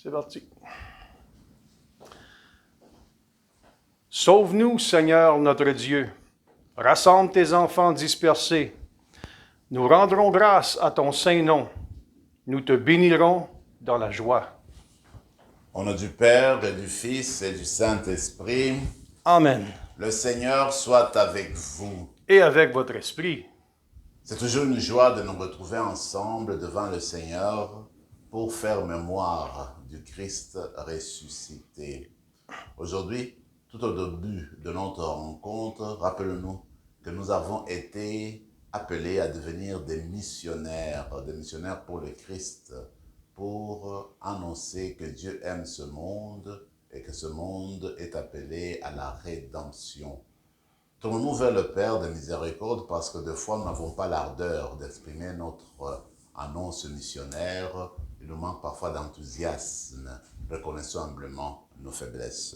C'est parti. Sauve-nous, Seigneur notre Dieu. Rassemble tes enfants dispersés. Nous rendrons grâce à ton saint nom. Nous te bénirons dans la joie. Au nom du Père et du Fils et du Saint-Esprit. Amen. Le Seigneur soit avec vous. Et avec votre esprit. C'est toujours une joie de nous retrouver ensemble devant le Seigneur pour faire mémoire du Christ ressuscité. Aujourd'hui, tout au début de notre rencontre, rappelons-nous que nous avons été appelés à devenir des missionnaires pour le Christ, pour annoncer que Dieu aime ce monde et que ce monde est appelé à la rédemption. Tournons-nous vers le Père de miséricorde parce que des fois nous n'avons pas l'ardeur d'exprimer notre annonce missionnaire. Il nous manque parfois d'enthousiasme. Reconnaissons humblement nos faiblesses.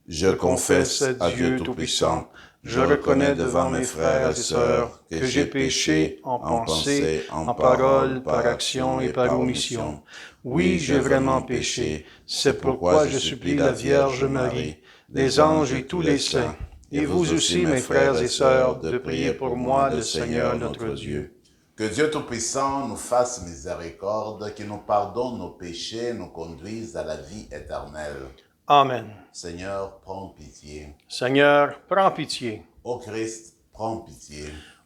Je confesse à Dieu Tout-Puissant, je reconnais devant mes frères et sœurs que j'ai péché en pensée, en parole, par action et par omission. Oui, j'ai vraiment péché. C'est pourquoi je supplie la Vierge Marie, les anges et tous les saints, et vous aussi, mes frères et sœurs, de prier pour moi, le Seigneur notre Dieu. Que Dieu Tout-Puissant nous fasse miséricorde, qu'il nous pardonne nos péchés, nous conduise à la vie éternelle. Amen. Seigneur, prends pitié. Seigneur, prends pitié. Ô Christ, prends pitié.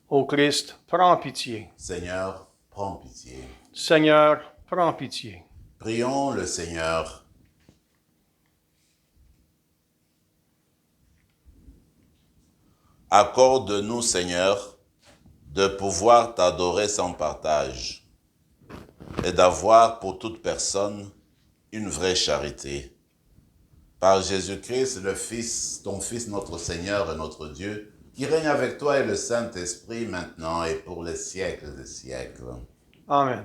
Ô Christ, prends pitié. Seigneur, prends pitié. Seigneur, prends pitié. Prions le Seigneur. Accorde-nous, Seigneur, de pouvoir t'adorer sans partage et d'avoir pour toute personne une vraie charité. Par Jésus-Christ, le Fils, ton Fils, notre Seigneur et notre Dieu, qui règne avec toi et le Saint-Esprit maintenant et pour les siècles des siècles. Amen.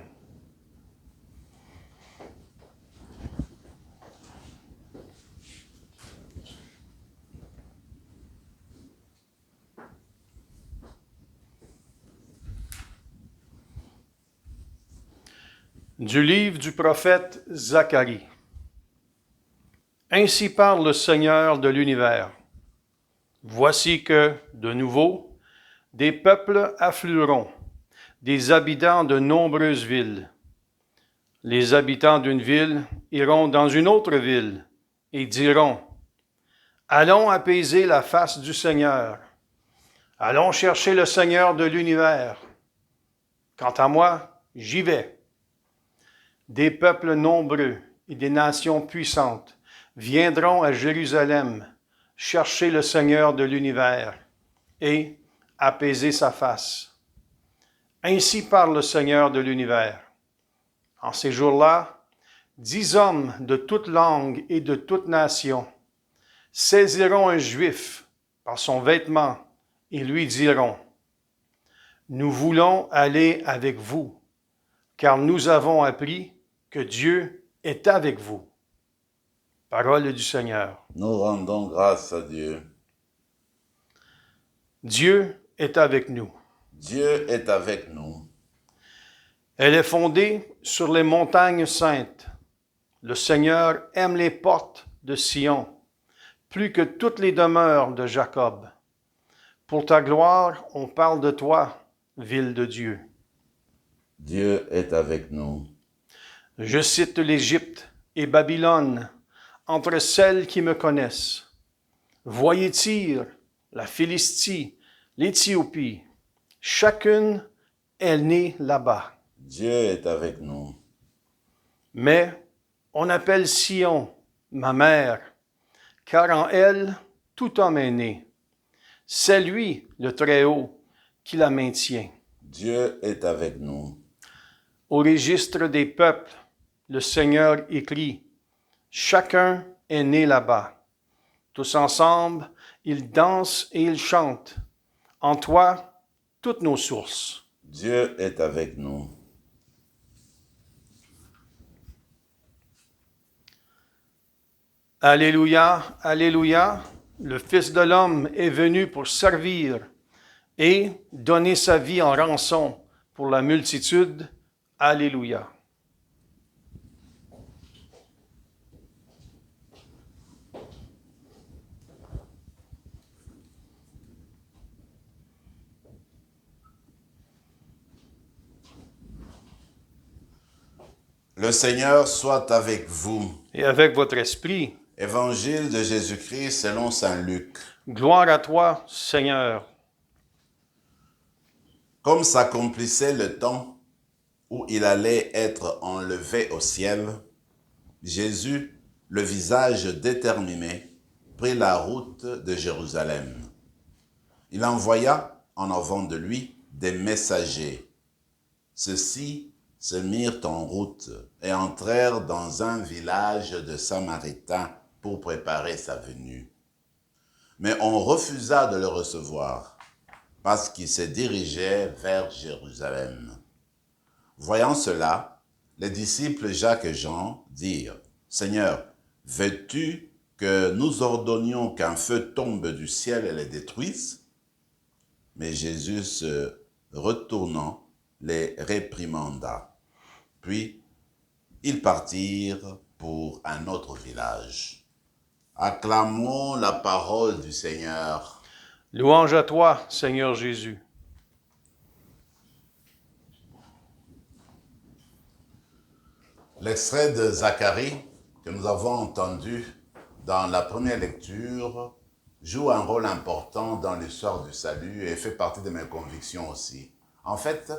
Du livre du prophète Zacharie. Ainsi parle le Seigneur de l'univers. Voici que, de nouveau, des peuples afflueront, des habitants de nombreuses villes. Les habitants d'une ville iront dans une autre ville et diront : Allons apaiser la face du Seigneur. Allons chercher le Seigneur de l'univers. Quant à moi, j'y vais. Des peuples nombreux et des nations puissantes viendront à Jérusalem chercher le Seigneur de l'univers et apaiser sa face. Ainsi parle le Seigneur de l'univers. En ces jours-là, 10 hommes de toute langue et de toute nation saisiront un Juif par son vêtement et lui diront : Nous voulons aller avec vous, car nous avons appris que Dieu est avec vous. Parole du Seigneur. Nous rendons grâce à Dieu. Dieu est avec nous. Dieu est avec nous. Elle est fondée sur les montagnes saintes. Le Seigneur aime les portes de Sion, plus que toutes les demeures de Jacob. Pour ta gloire, on parle de toi, ville de Dieu. Dieu est avec nous. Je cite l'Égypte et Babylone entre celles qui me connaissent. Voyez Tyr, la Philistie, l'Éthiopie. Chacune est née là-bas. Dieu est avec nous. Mais on appelle Sion ma mère, car en elle tout homme est né. C'est lui, le Très-Haut, qui la maintient. Dieu est avec nous. Au registre des peuples, le Seigneur écrit : Chacun est né là-bas. Tous ensemble, ils dansent et ils chantent. En toi, toutes nos sources. Dieu est avec nous. Alléluia, Alléluia, le Fils de l'homme est venu pour servir et donner sa vie en rançon Pour la multitude, Alléluia. Le Seigneur soit avec vous. Et avec votre esprit, Évangile de Jésus-Christ selon saint Luc. gloire à toi, Seigneur. Comme s'accomplissait le temps où il allait être enlevé au ciel, Jésus, le visage déterminé, prit la route de Jérusalem. Il envoya en avant de lui des messagers. Ceux-ci se mirent en route et entrèrent dans un village de Samaritains pour préparer sa venue. Mais on refusa de le recevoir parce qu'il se dirigeait vers Jérusalem. Voyant cela, les disciples Jacques et Jean dirent, « Seigneur, veux-tu que nous ordonnions qu'un feu tombe du ciel et les détruise ?» Mais Jésus, se retournant, les réprimanda. Puis, ils partirent pour un autre village. Acclamons la parole du Seigneur. Louange à toi, Seigneur Jésus. L'extrait de Zacharie que nous avons entendu dans la première lecture joue un rôle important dans l'histoire du salut et fait partie de mes convictions aussi. En fait,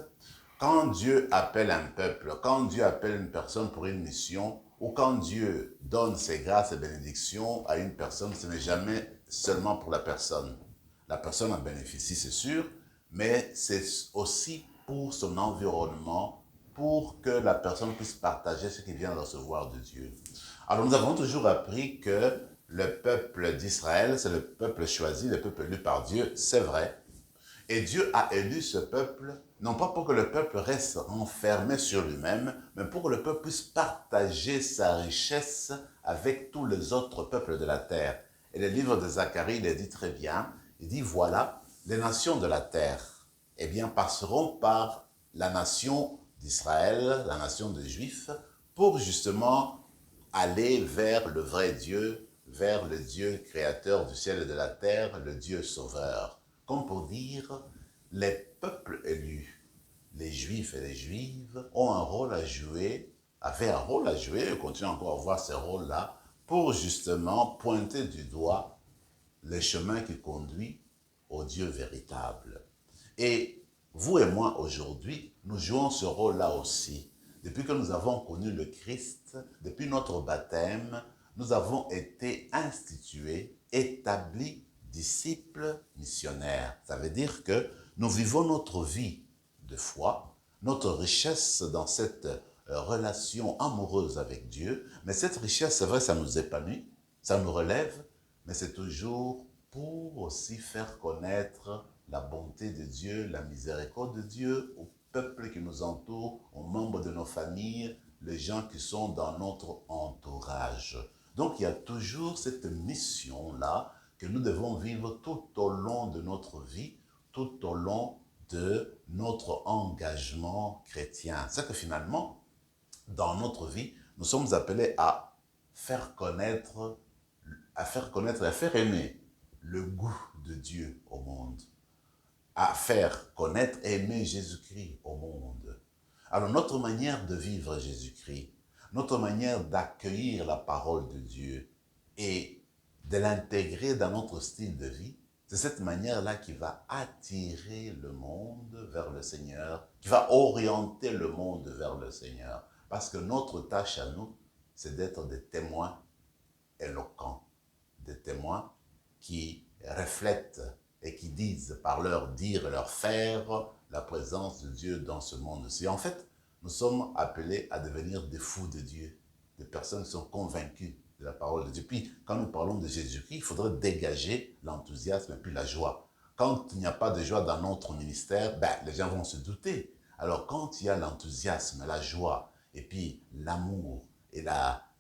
quand Dieu appelle un peuple, quand Dieu appelle une personne pour une mission, ou quand Dieu donne ses grâces et bénédictions à une personne, ce n'est jamais seulement pour la personne. La personne en bénéficie, c'est sûr, mais c'est aussi pour son environnement, pour que la personne puisse partager ce qu'il vient de recevoir de Dieu. Alors nous avons toujours appris que le peuple d'Israël, c'est le peuple choisi, le peuple élu par Dieu, c'est vrai. Et Dieu a élu ce peuple, non pas pour que le peuple reste enfermé sur lui-même, mais pour que le peuple puisse partager sa richesse avec tous les autres peuples de la terre. Et le livre de Zacharie le dit très bien, il dit voilà, les nations de la terre, eh bien, passeront par la nation d'Israël, la nation des Juifs, pour justement aller vers le vrai Dieu, vers le Dieu créateur du ciel et de la terre, le Dieu sauveur. Comme pour dire, les peuples élus, les Juifs et les Juives, ont un rôle à jouer, avaient un rôle à jouer, et continuent encore à avoir ce rôle-là, pour justement pointer du doigt le chemin qui conduit au Dieu véritable. Et vous et moi, aujourd'hui, nous jouons ce rôle-là aussi. Depuis que nous avons connu le Christ, depuis notre baptême, nous avons été institués, établis, disciples missionnaires. Ça veut dire que nous vivons notre vie de foi, notre richesse dans cette relation amoureuse avec Dieu. Mais cette richesse, c'est vrai, ça nous épanouit, ça nous relève, mais c'est toujours pour aussi faire connaître la bonté de Dieu, la miséricorde de Dieu au peuple qui nous entoure, aux membres de nos familles, les gens qui sont dans notre entourage. Donc il y a toujours cette mission-là que nous devons vivre tout au long de notre vie, tout au long de notre engagement chrétien. C'est que finalement, dans notre vie, nous sommes appelés à faire connaître et à faire aimer le goût de Dieu au monde, à faire connaître et aimer Jésus-Christ au monde. Alors notre manière de vivre Jésus-Christ, notre manière d'accueillir la parole de Dieu et de l'intégrer dans notre style de vie, c'est cette manière-là qui va attirer le monde vers le Seigneur, qui va orienter le monde vers le Seigneur. Parce que notre tâche à nous, c'est d'être des témoins éloquents, des témoins qui reflètent et qui disent par leur dire et leur faire la présence de Dieu dans ce monde-ci. En fait, nous sommes appelés à devenir des fous de Dieu, des personnes qui sont convaincues de la parole de Dieu. Puis, quand nous parlons de Jésus-Christ, il faudrait dégager l'enthousiasme et puis la joie. Quand il n'y a pas de joie dans notre ministère, les gens vont se douter. Alors, quand il y a l'enthousiasme, la joie, et puis l'amour et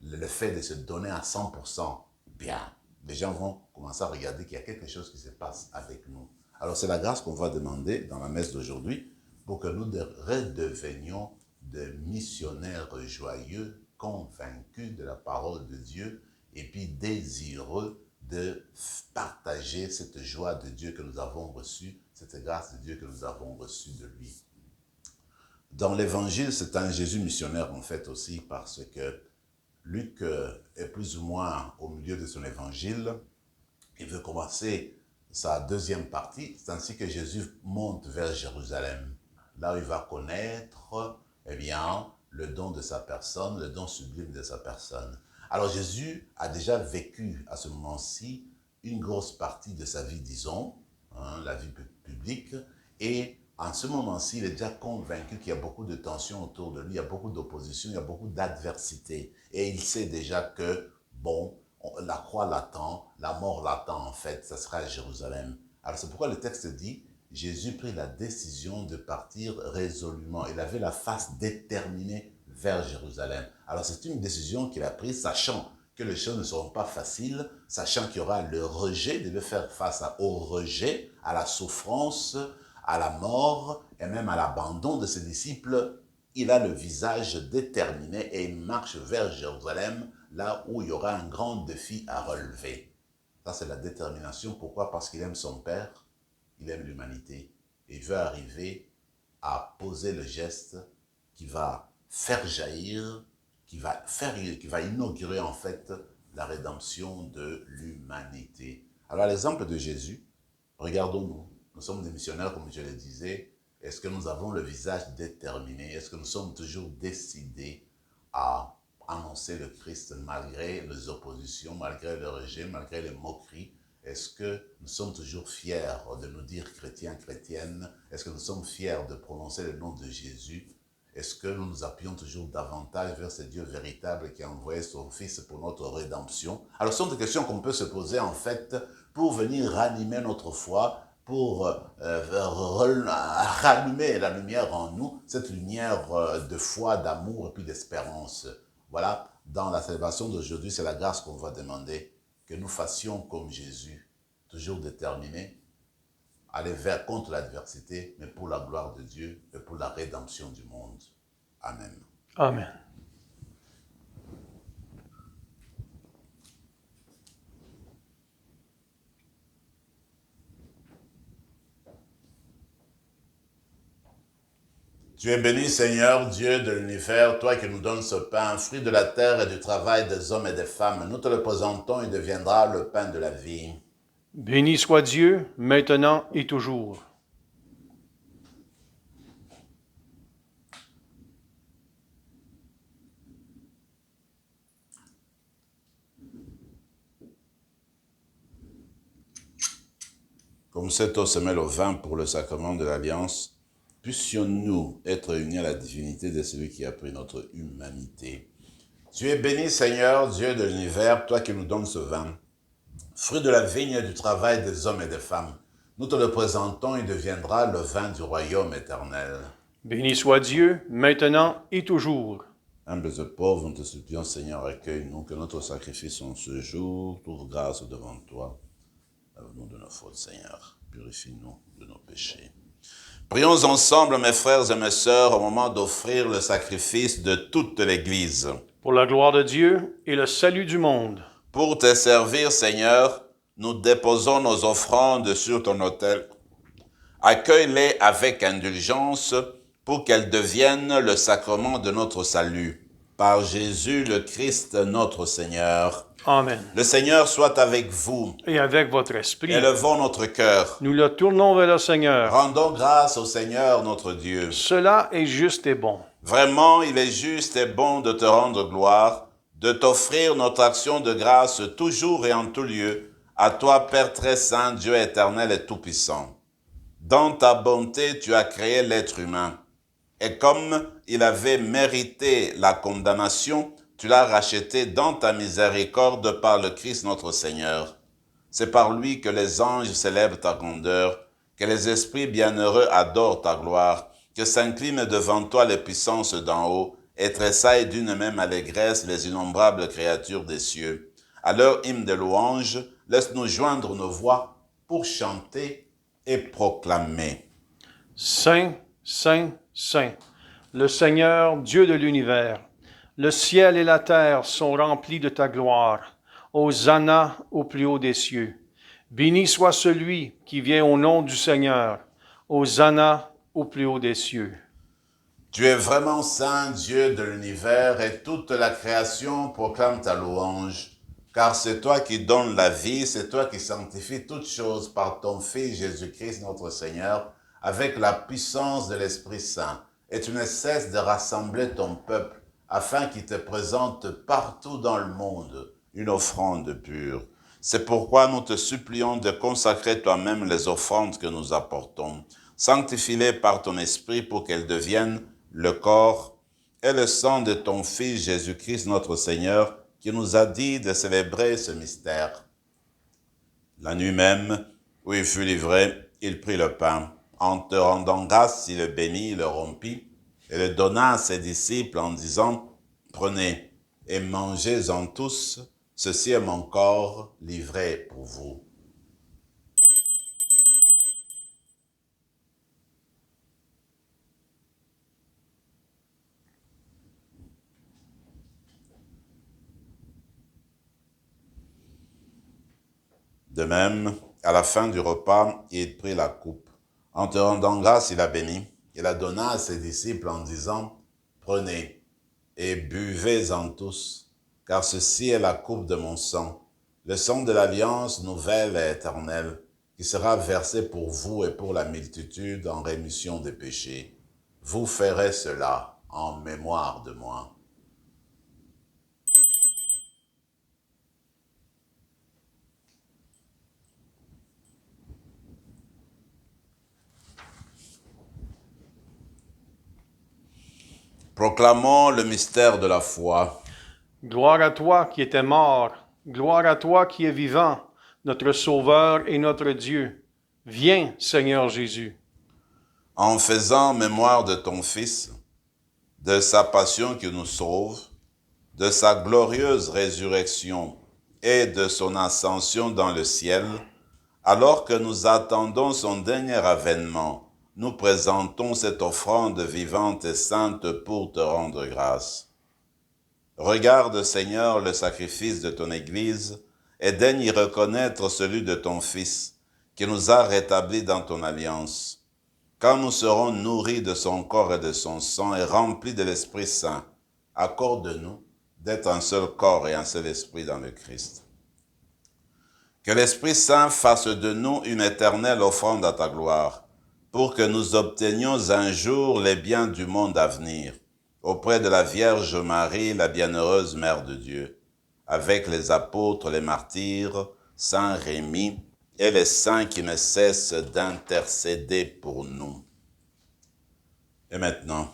le fait de se donner à 100%, bien, les gens vont commencer à regarder qu'il y a quelque chose qui se passe avec nous. Alors, c'est la grâce qu'on va demander dans la messe d'aujourd'hui pour que nous redevenions de missionnaires joyeux, convaincus de la parole de Dieu et puis désireux de partager cette joie de Dieu que nous avons reçue, cette grâce de Dieu que nous avons reçue de lui. Dans l'évangile, c'est un Jésus missionnaire en fait aussi parce que Luc est plus ou moins au milieu de son évangile. Il veut commencer sa deuxième partie. C'est ainsi que Jésus monte vers Jérusalem. Là où il va connaître, eh bien, le don de sa personne, le don sublime de sa personne. Alors Jésus a déjà vécu à ce moment-ci une grosse partie de sa vie, disons, la vie publique, et en ce moment-ci, il est déjà convaincu qu'il y a beaucoup de tensions autour de lui, il y a beaucoup d'opposition, il y a beaucoup d'adversité. Et il sait déjà que, bon, la croix l'attend, la mort l'attend en fait, ça sera à Jérusalem. Alors c'est pourquoi le texte dit, Jésus prit la décision de partir résolument. Il avait la face déterminée vers Jérusalem. Alors c'est une décision qu'il a prise, sachant que les choses ne seront pas faciles, sachant qu'il y aura le rejet, il devait faire face au rejet, à la souffrance, à la mort et même à l'abandon de ses disciples. Il a le visage déterminé et il marche vers Jérusalem, là où il y aura un grand défi à relever. Ça, c'est la détermination. Pourquoi? Parce qu'il aime son Père, il aime l'humanité. Il veut arriver à poser le geste qui va faire jaillir, qui va inaugurer en fait la rédemption de l'humanité. Alors, à l'exemple de Jésus, regardons-nous. Nous sommes des missionnaires, comme je le disais. Est-ce que nous avons le visage déterminé? Est-ce que nous sommes toujours décidés à annoncer le Christ malgré les oppositions, malgré le rejet, malgré les moqueries? Est-ce que nous sommes toujours fiers de nous dire chrétiens, chrétiennes? Est-ce que nous sommes fiers de prononcer le nom de Jésus? Est-ce que nous nous appuyons toujours davantage vers ce Dieu véritable qui a envoyé son Fils pour notre rédemption? Alors, ce sont des questions qu'on peut se poser en fait pour venir ranimer notre foi, pour rallumer la lumière en nous, cette lumière de foi, d'amour et puis d'espérance. Voilà, dans la célébration d'aujourd'hui, c'est la grâce qu'on va demander, que nous fassions comme Jésus, toujours déterminés, aller vers contre l'adversité, mais pour la gloire de Dieu et pour la rédemption du monde. Amen. Amen. Tu es béni, Seigneur, Dieu de l'univers, toi qui nous donnes ce pain, fruit de la terre et du travail des hommes et des femmes. Nous te le présentons, il deviendra le pain de la vie. Béni soit Dieu, maintenant et toujours. Comme cette eau se mêle au vin pour le sacrement de l'Alliance, puissions-nous être unis à la divinité de celui qui a pris notre humanité. Tu es béni, Seigneur, Dieu de l'univers, toi qui nous donnes ce vin, fruit de la vigne et du travail des hommes et des femmes. Nous te le présentons, il deviendra le vin du royaume éternel. Béni soit Dieu, maintenant et toujours. Humbles et pauvres, nous te supplions, Seigneur, accueille-nous, que notre sacrifice en ce jour trouve grâce devant toi. Lave-nous de nos fautes, Seigneur. Purifie-nous de nos péchés. Prions ensemble, mes frères et mes sœurs, au moment d'offrir le sacrifice de toute l'Église. Pour la gloire de Dieu et le salut du monde. Pour te servir, Seigneur, nous déposons nos offrandes sur ton autel. Accueille-les avec indulgence pour qu'elles deviennent le sacrement de notre salut. Par Jésus le Christ, notre Seigneur. Amen. Le Seigneur soit avec vous. Et avec votre esprit. Élevons notre cœur. Nous le tournons vers le Seigneur. Rendons grâce au Seigneur notre Dieu. Cela est juste et bon. Vraiment, il est juste et bon de te rendre gloire, de t'offrir notre action de grâce toujours et en tout lieu, à toi, Père très saint, Dieu éternel et tout-puissant. Dans ta bonté, tu as créé l'être humain. Et comme il avait mérité la condamnation, tu l'as racheté dans ta miséricorde par le Christ notre Seigneur. C'est par lui que les anges célèbrent ta grandeur, que les esprits bienheureux adorent ta gloire, que s'inclinent devant toi les puissances d'en haut, et tressaillent d'une même allégresse les innombrables créatures des cieux. À leur hymne de louange, laisse-nous joindre nos voix pour chanter et proclamer. Saint, Saint, Saint, le Seigneur, Dieu de l'univers. Le ciel et la terre sont remplis de ta gloire. Hosanna au plus haut des cieux. Béni soit celui qui vient au nom du Seigneur. Hosanna au plus haut des cieux. Tu es vraiment saint, Dieu de l'univers, et toute la création proclame ta louange. Car c'est toi qui donnes la vie, c'est toi qui sanctifies toutes choses par ton Fils Jésus-Christ notre Seigneur, avec la puissance de l'Esprit Saint. Et tu ne cesses de rassembler ton peuple, afin qu'il te présente partout dans le monde une offrande pure. C'est pourquoi nous te supplions de consacrer toi-même les offrandes que nous apportons. Sanctifie-les par ton Esprit pour qu'elles deviennent le corps et le sang de ton Fils Jésus-Christ notre Seigneur, qui nous a dit de célébrer ce mystère. La nuit même, où il fut livré, il prit le pain. En te rendant grâce, il le bénit, il le rompit, et le donna à ses disciples en disant, « Prenez et mangez-en tous, ceci est mon corps livré pour vous. » De même, à la fin du repas, il prit la coupe. En te rendant grâce, il la bénit. Il la donna à ses disciples en disant, « Prenez et buvez-en tous, car ceci est la coupe de mon sang, le sang de l'alliance nouvelle et éternelle, qui sera versé pour vous et pour la multitude en rémission des péchés. Vous ferez cela en mémoire de moi. » Proclamons le mystère de la foi. Gloire à toi qui étais mort, gloire à toi qui es vivant, notre Sauveur et notre Dieu. Viens, Seigneur Jésus. En faisant mémoire de ton Fils, de sa passion qui nous sauve, de sa glorieuse résurrection et de son ascension dans le ciel, alors que nous attendons son dernier avènement, nous présentons cette offrande vivante et sainte pour te rendre grâce. Regarde, Seigneur, le sacrifice de ton Église et daigne y reconnaître celui de ton Fils, qui nous a rétablis dans ton alliance. Quand nous serons nourris de son corps et de son sang et remplis de l'Esprit Saint, accorde-nous d'être un seul corps et un seul esprit dans le Christ. Que l'Esprit Saint fasse de nous une éternelle offrande à ta gloire, pour que nous obtenions un jour les biens du monde à venir, auprès de la Vierge Marie, la bienheureuse Mère de Dieu, avec les apôtres, les martyrs, Saint Rémy et les saints qui ne cessent d'intercéder pour nous. Et maintenant,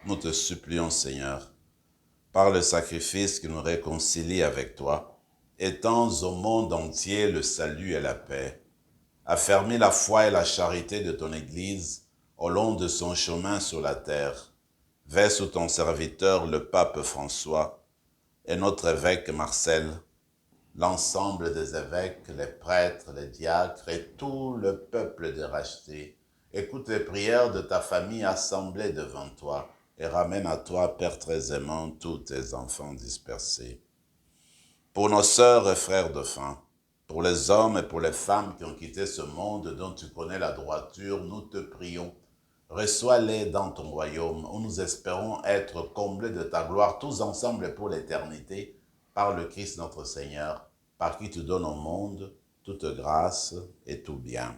nous te supplions, Seigneur, par le sacrifice qui nous réconcilie avec toi, étends au monde entier le salut et la paix. Affermis la foi et la charité de ton Église au long de son chemin sur la terre. Veille sous ton serviteur le pape François et notre évêque Marcel, l'ensemble des évêques, les prêtres, les diacres et tout le peuple de racheté. Écoute les prières de ta famille assemblée devant toi et ramène à toi, Père très aimant, tous tes enfants dispersés. Pour nos sœurs et frères défunts, pour les hommes et pour les femmes qui ont quitté ce monde dont tu connais la droiture, nous te prions. Reçois-les dans ton royaume, où nous espérons être comblés de ta gloire, tous ensemble et pour l'éternité, par le Christ notre Seigneur, par qui tu donnes au monde toute grâce et tout bien.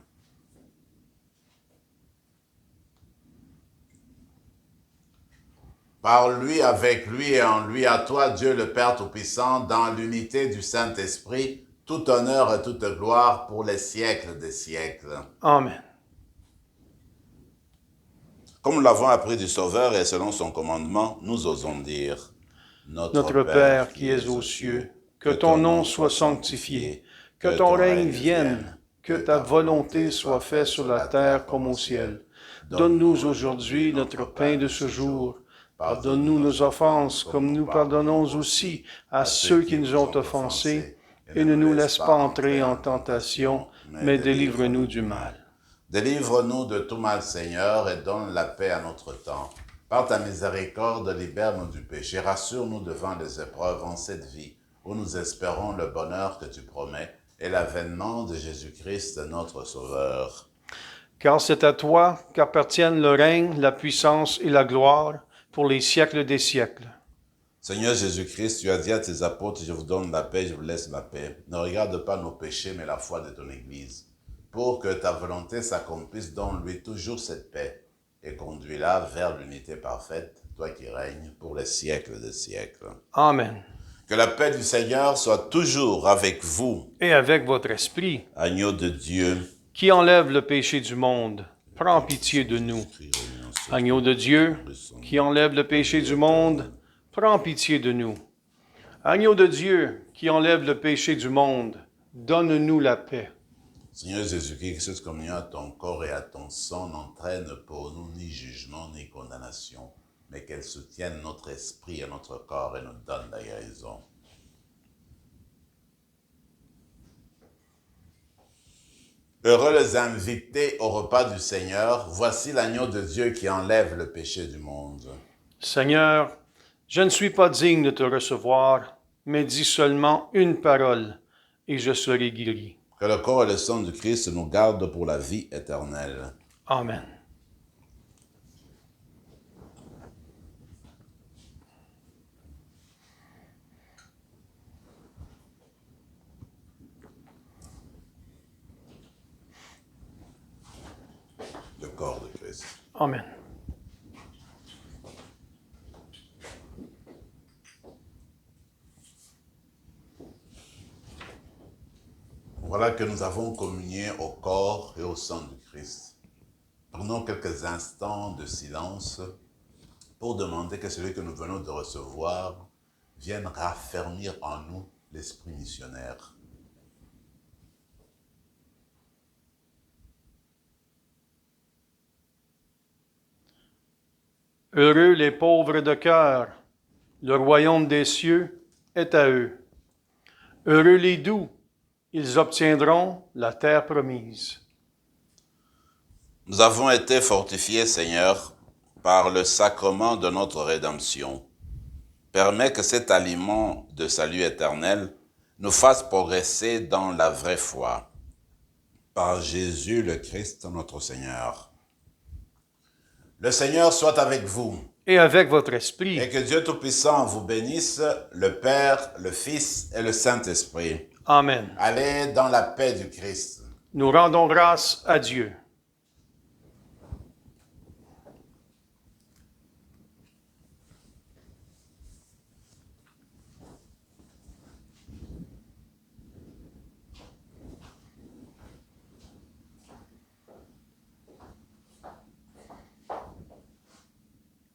Par lui, avec lui et en lui, à toi, Dieu le Père Tout-Puissant, dans l'unité du Saint-Esprit, tout honneur et toute gloire pour les siècles des siècles. Amen. Comme nous l'avons appris du Sauveur et selon son commandement, nous osons dire, Notre Père qui es aux cieux, que ton nom soit sanctifié, que ton règne vienne, que ta volonté soit faite sur la terre comme au ciel. Donne-nous aujourd'hui notre pain de ce jour. Pardonne-nous nos offenses, comme nous pardonnons aussi à ceux qui nous ont offensés, et ne nous laisse pas entrer en tentation, mais délivre-nous du mal. Délivre-nous de tout mal, Seigneur, et donne la paix à notre temps. Par ta miséricorde, libère-nous du péché, rassure-nous devant les épreuves en cette vie, où nous espérons le bonheur que tu promets et l'avènement de Jésus-Christ, notre Sauveur. Car c'est à toi qu'appartiennent le règne, la puissance et la gloire pour les siècles des siècles. Seigneur Jésus-Christ, tu as dit à tes apôtres, je vous donne la paix, je vous laisse la paix. Ne regarde pas nos péchés, mais la foi de ton Église. Pour que ta volonté s'accomplisse, donne-lui toujours cette paix et conduis-la vers l'unité parfaite, toi qui règnes pour les siècles des siècles. Amen. Que la paix du Seigneur soit toujours avec vous. Et avec votre esprit, Agneau de Dieu, qui enlève le péché du monde, prends pitié de nous. Agneau de Dieu, qui enlève le péché du monde, prends pitié de nous. Agneau de Dieu, qui enlève le péché du monde, donne-nous la paix. Seigneur Jésus-Christ, que cette communion à ton corps et à ton sang n'entraîne pour nous ni jugement ni condamnation, mais qu'elle soutienne notre esprit et notre corps et nous donne la guérison. Heureux les invités au repas du Seigneur, voici l'agneau de Dieu qui enlève le péché du monde. Seigneur, je ne suis pas digne de te recevoir, mais dis seulement une parole, et je serai guéri. Que le corps et le sang du Christ nous gardent pour la vie éternelle. Amen. Le corps de Christ. Amen. Voilà que nous avons communié au corps et au sang du Christ. Prenons quelques instants de silence pour demander que celui que nous venons de recevoir vienne raffermir en nous l'esprit missionnaire. Heureux les pauvres de cœur, le royaume des cieux est à eux. Heureux les doux, ils obtiendront la terre promise. Nous avons été fortifiés, Seigneur, par le sacrement de notre rédemption. Permets que cet aliment de salut éternel nous fasse progresser dans la vraie foi. Par Jésus le Christ, notre Seigneur. Le Seigneur soit avec vous. Et avec votre esprit. Et que Dieu Tout-Puissant vous bénisse, le Père, le Fils et le Saint-Esprit. Amen. Allez dans la paix du Christ. Nous rendons grâce à Dieu.